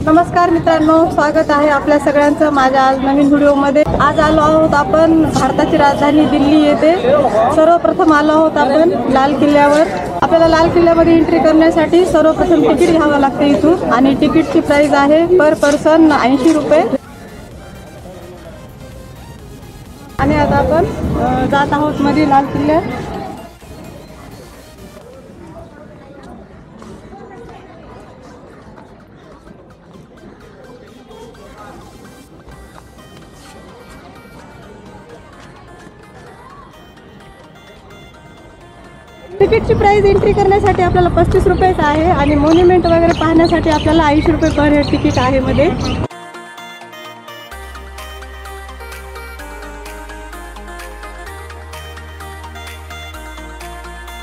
नमस्कार मित्रांनो, स्वागत आहे आपल्या सगळ्यांचं माझ्या आज नवीन व्हिडिओमध्ये। आज आलो आहोत आपण भारताची राजधानी दिल्ली येथे। सर्वप्रथम आलो आहोत आपण लाल किल्ल्यावर। आपल्याला लाल किल्ल्यामध्ये एंट्री करण्यासाठी सर्वप्रथम तिकीट घ्यावं लागते इथून आणि तिकीटची प्राइस आहे पर पर्सन 80 रुपये। आणि आता आपण जात आहोत मध्ये लाल किल्ल्यात। तिकीटची प्राइस एंट्री करण्यासाठी आपल्याला 35 रुपयेच आहे आणि मॉन्युमेंट वगैरे पाहण्यासाठी आपल्याला 80 रुपये पर हेड तिकीट आहे मध्ये।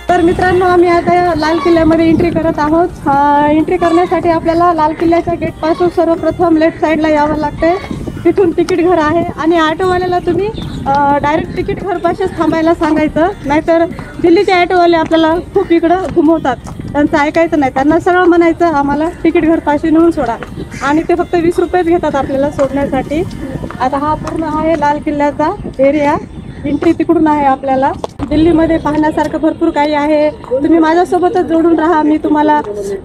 तर मित्रांनो, आम्ही आता लाल किल्ल्यामध्ये एंट्री करत आहोत। एंट्री करण्यासाठी आपल्याला लाल किल्ल्याच्या गेट पासून सर्वप्रथम लेफ्ट साईडला यावं लागते। तिथून तिकीट घर आहे आणि ऑटोवाल्याला तुम्ही डायरेक्ट तिकीट घरपाशीच थांबायला सांगायचं, नाहीतर दिल्लीचे ऑटोवाले आपल्याला खूप इकडं घुमवतात, त्यांचं ऐकायचं नाही। त्यांना सरळ म्हणायचं आम्हाला तिकीट घरपाशी नेऊन सोडा आणि ते फक्त 20 रुपयेच घेतात आपल्याला सोडण्यासाठी। आता हा पूर्ण आहे लाल किल्ल्याचा एरिया। एंट्री तिकडून आहे आपल्याला। दिल्लीमध्ये पाहण्यासारखं भरपूर काही आहे, तुम्ही माझ्यासोबतच जोडून राहा। मी तुम्हाला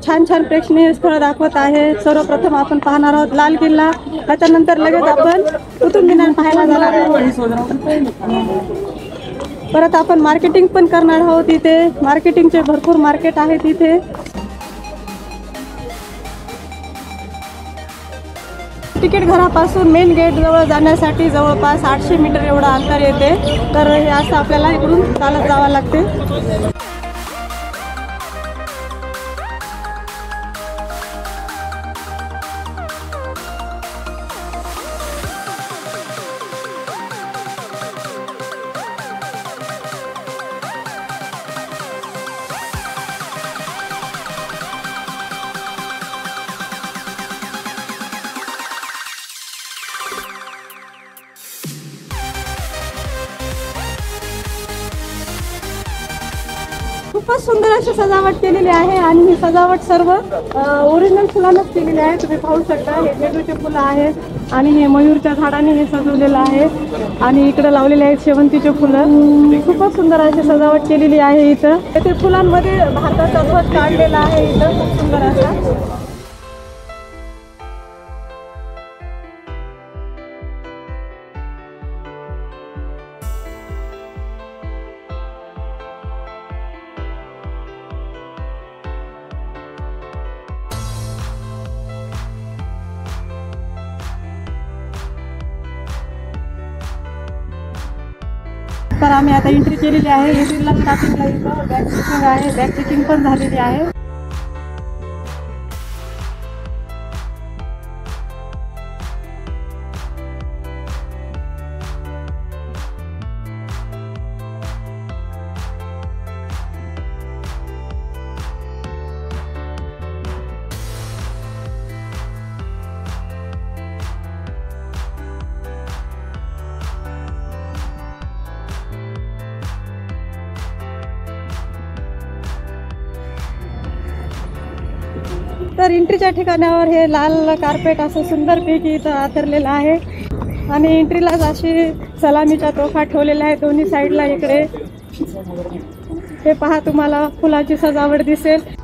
छान छान प्रेक्षणीय स्थळ दाखवत आहे। सर्वप्रथम आपण पाहणार आहोत लाल किल्ला, त्याच्यानंतर लगेच आपण कुतुब मिनार पाहायला जाणार आहोत। परत आपण मार्केटिंग पण करणार आहोत इथे। मार्केटिंगचे भरपूर मार्केट आहेत इथे। तिकीट घरापासून मेन गेट जवळ जाण्यासाठी जवळपास 800 मीटर एवढं अंतर येते। तर हे असं आपल्याला इकडून चालत जावं लागते। खूपच सुंदर अशी सजावट केलेली आहे आणि ही सजावट सर्व ओरिजिनल फुलांनाच केलेली आहे। तुम्ही पाहू शकता हे वेगवेगळे फुलं आहेत आणि हे मयूरच्या झाडाने हे सजवलेलं आहे आणि इकडे लावलेले आहेत शेवंतीचे फुलं। खूपच सुंदर अशी सजावट केलेली आहे इथं। येथे फुलांमध्ये भारताचा ध्वज काढलेला आहे इथं, खूप सुंदर असा। तर आम्ही आता एंट्री केलेली आहे। एंट्रीला स्टार्टिंगला इथं बॅग चेकिंग आहे, बॅग चेकिंग पण झालेली आहे। तर एंट्रीच्या ठिकाणावर हे लाल कार्पेट असं सुंदरपैकी इथं आतरलेलं आहे आणि एंट्रीलाच अशी सलामीच्या तोफा ठेवलेल्या आहेत दोन्ही साईडला। इकडे हे पहा, तुम्हाला फुलाची सजावट दिसेल।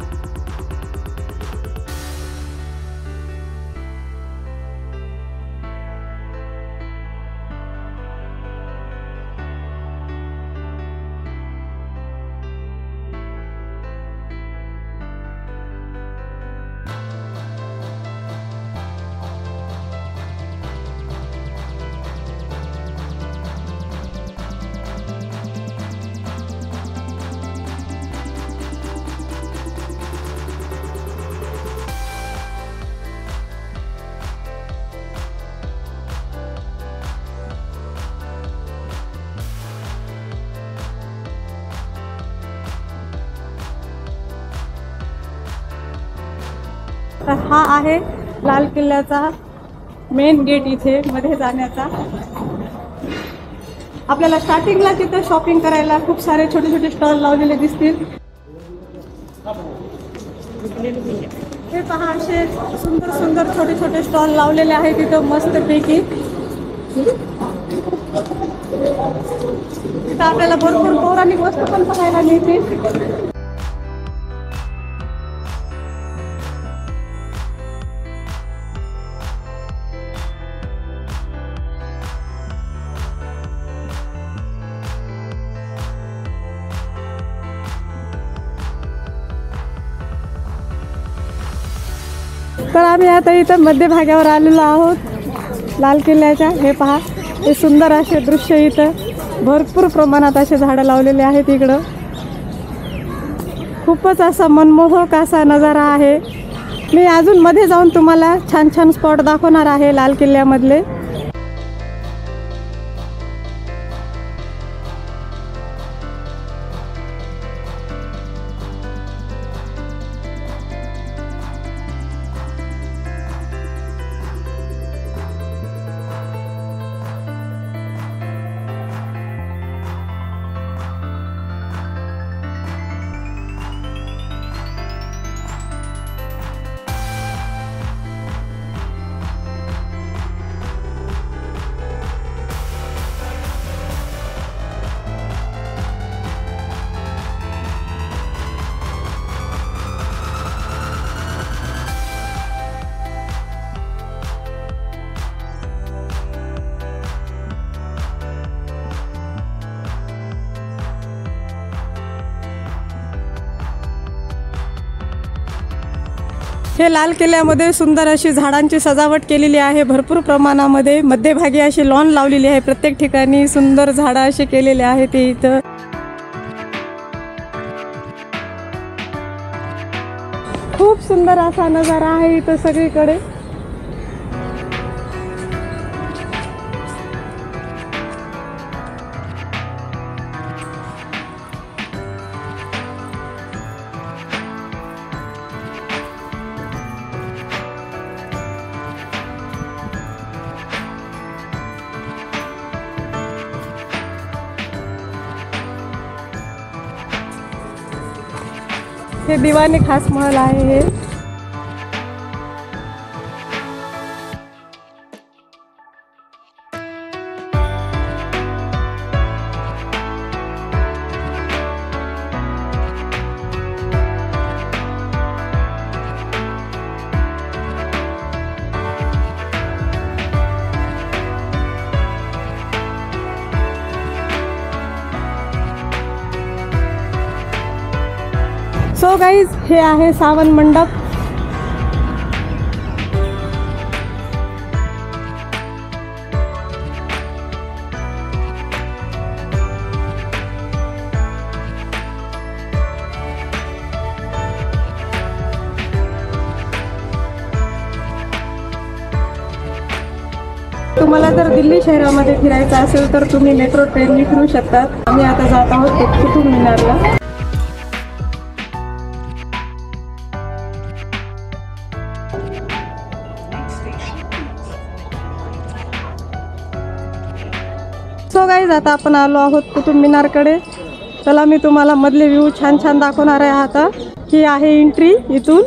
तर हा आहे लाल किल्ल्याचा मेन गेट इथे मध्ये जाण्याचा। आपल्याला स्टार्टिंगला तिथे शॉपिंग करायला खूप सारे छोटे छोटे स्टॉल लावलेले दिसतील। हे पहा असे सुंदर सुंदर छोटे छोटे स्टॉल लावलेले आहेत तिथं मस्तपैकी. तिथं आपल्याला भरपूर पौराणिक वस्तू पण पाहायला मिळतील. तर आम्ही आता इथं मध्यभागावर आलेलो आहोत लाल किल्ल्याच्या. हे पहा हे सुंदर असे दृश्य. इथं भरपूर प्रमाणात असे झाडं लावलेले आहेत. इकडं खूपच असा मनमोहक असा नजारा आहे. मी अजून मध्ये जाऊन तुम्हाला छान छान स्पॉट दाखवणार आहे लाल किल्ल्यामधले. हे लाल किल्ल्यामध्ये सुंदर अशी झाडांची सजावट केलेली आहे. भरपूर प्रमाणामध्ये मध्यभागी अशी लॉन लावलेली आहे. प्रत्येक ठिकाणी सुंदर झाडं असे केलेले आहेत. ते इथं खूप सुंदर असा नजारा आहे इथं सगळीकडे. हे दिवानी खास महल आहे. हे सो गाईज हे आहे सावन मंडप. तुम्हाला जर दिल्ली शहरामध्ये फिरायचं असेल तर तुम्ही मेट्रो ट्रेनने फिरू शकतात. आम्ही आता जात आहोत कुतुब मिनारला. सो गाईज आता आपण आलो आहोत कुतुब मिनारकडे. चला मी तुम्हाला मधले व्ह्यू छान छान दाखवणार आहे. आता ही आहे एंट्री. इथून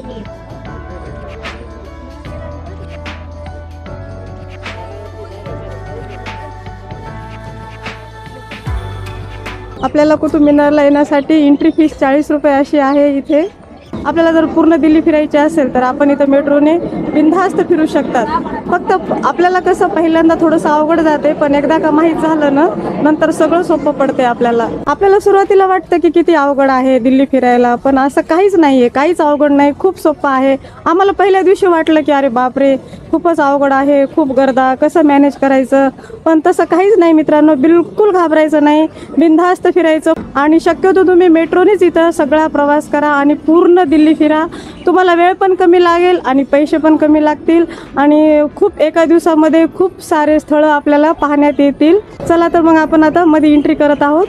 आपल्याला कुतुब मिनारला येण्यासाठी एंट्री फीस 40 रुपये अशी आहे इथे. आपल्याला जर पूर्ण दिल्ली फिरायची असेल तर आपण इथं मेट्रोने बिनधास्त फिरू शकतात. फक्त आपल्याला कसं पहिल्यांदा थोडंसं अवघड जाते, पण एकदा का माहीत झालं ना नंतर सगळं सोपं पडते. आपल्याला सुरुवातीला वाटतं की किती अवघड आहे दिल्ली फिरायला, पण असं काहीच नाहीये. काहीच अवघड नाही, खूप सोपं आहे. आम्हाला पहिल्या दिवशी वाटलं की अरे बापरे खूपच अवघड आहे, खूप गर्दा, कसं मॅनेज करायचं, पण तसं काहीच नाही मित्रांनो. बिलकुल घाबरायचं नाही, बिनधास्त फिरायचं. आणि शक्यतो तुम्ही मेट्रोनेच इथं सगळा प्रवास करा आणि पूर्ण दिल्ली फिरा. तुम्हाला वेळ पण कमी लागेल आणि पैसे पण कमी लागतील आणि खूप एका दिवसामध्ये खूप सारे स्थळं आपल्याला पाहण्यात येतील. चला तर मग आपण आता मध्ये एंट्री करत आहोत.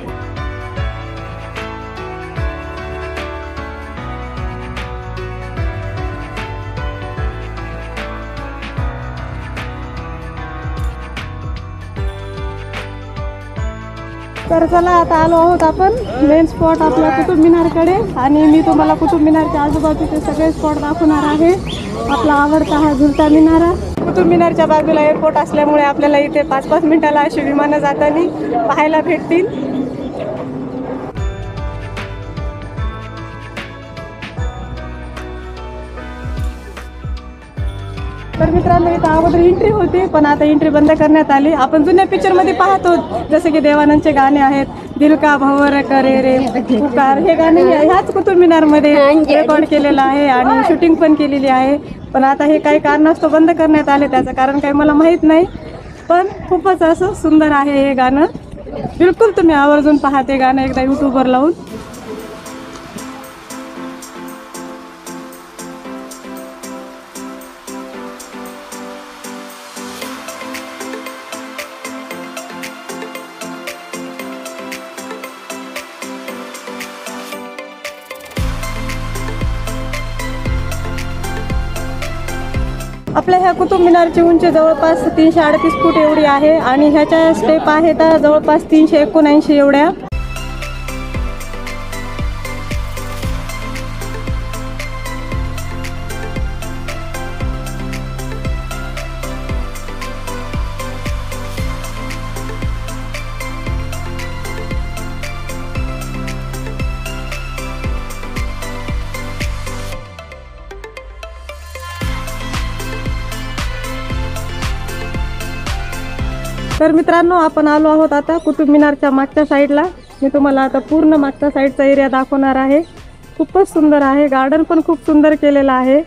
तर चला आता आलो आहोत आपण मेन स्पॉट आपला कुतुब मिनारकडे आणि मी तुम्हाला कुतुब मिनारच्या आजूबाजूचे सगळे स्पॉट दाखवणार आहे. आपला आवडता हा झुलता मिनारा. कुतुब मिनारच्या बाजूला एअरपोर्ट असल्यामुळे आपल्याला इथे 5-5 मिनिटाला अशी विमानं जाताना पाहायला भेटतील. तर मित्रांनो इथं अगोदर एंट्री होती पण आता एंट्री बंद करण्यात आली. आपण जुन्या पिक्चरमध्ये पाहतो जसे की देवानंदचे गाणे आहेत, दिल का भंवर करे रे पुकार, हे गाणे ह्याच कुतुब मिनारमध्ये रेकॉर्ड केलेलं आहे आणि शूटिंग पण केलेली आहे. पण आता हे काही कारणास्तव बंद करण्यात आले, त्याचं कारण काही मला माहीत नाही. पण खूपच असं सुंदर आहे हे गाणं. बिलकुल तुम्ही आवर्जून पहा ते गाणं एकदा यूट्यूबवर लावून. आपल्या ह्या कुतुब मिनारची उंची जवळपास 338 फूट एवढी आहे आणि ह्याच्या स्टेप आहेत जवळपास 379 एवढ्या. तर मित्रांनो आपण आलो आहोत आता कुतुब मिनारच्या मागच्या साईडला. मी तुम्हाला आता पूर्ण मागच्या साईडचा एरिया दाखवणार आहे. खूपच सुंदर आहे, गार्डन पण खूप सुंदर केलेलं आहे.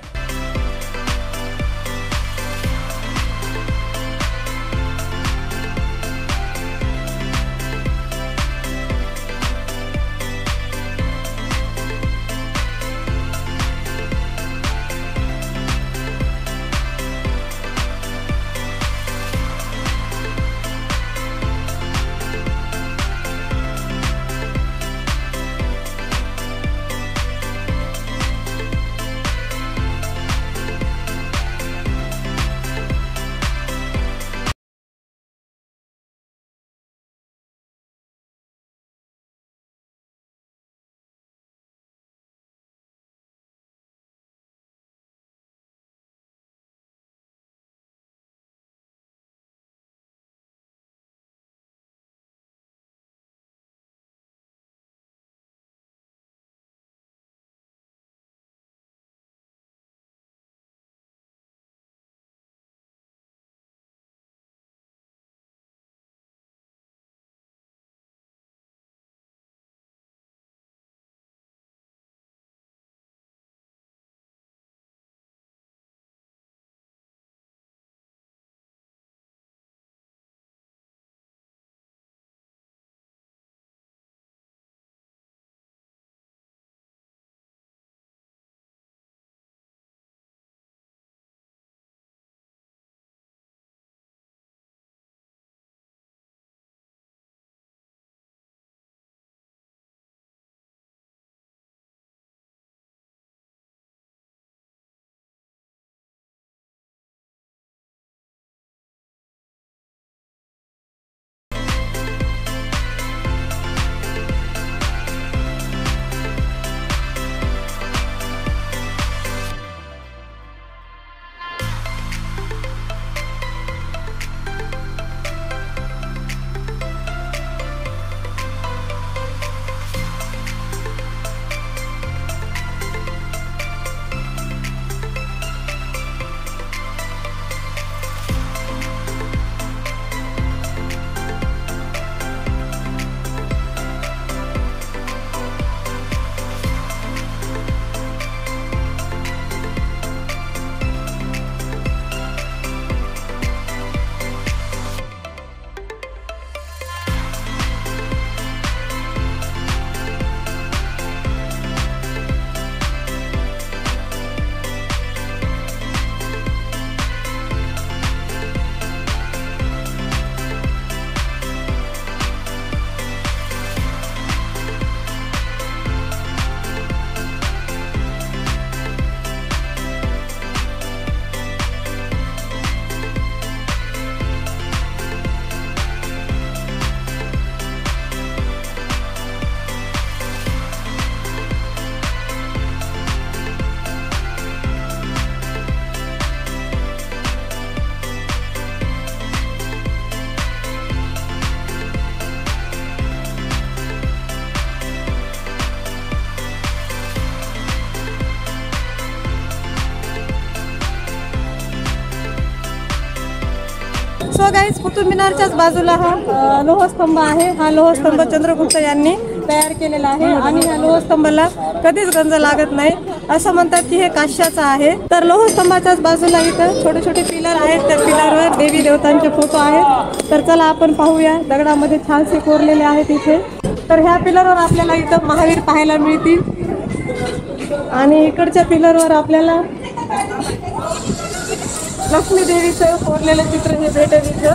सो गाईज, कुतुब मिनारच्याच बाजूला हा लोहस्तंभ आहे. हा लोहस्तंभ चंद्रगुप्त यांनी तयार केलेला आहे आणि ह्या लोहस्तंभाला कधीच गंज लागत नाही. असं म्हणतात की हे काश्याचं आहे. तर लोहस्तंभाच्याच बाजूला इथं छोटे छोटे पिलर आहेत. त्या पिलरवर देवी देवतांचे फोटो आहेत. तर चला आपण पाहूया. दगडामध्ये छानसे कोरलेले आहेत इथे. तर ह्या पिलरवर आपल्याला इथं महावीर पाहायला मिळतील आणि इकडच्या पिलरवर आपल्याला लक्ष्मी देवीचं कोरलेलं चित्र हे भेटेल इथं.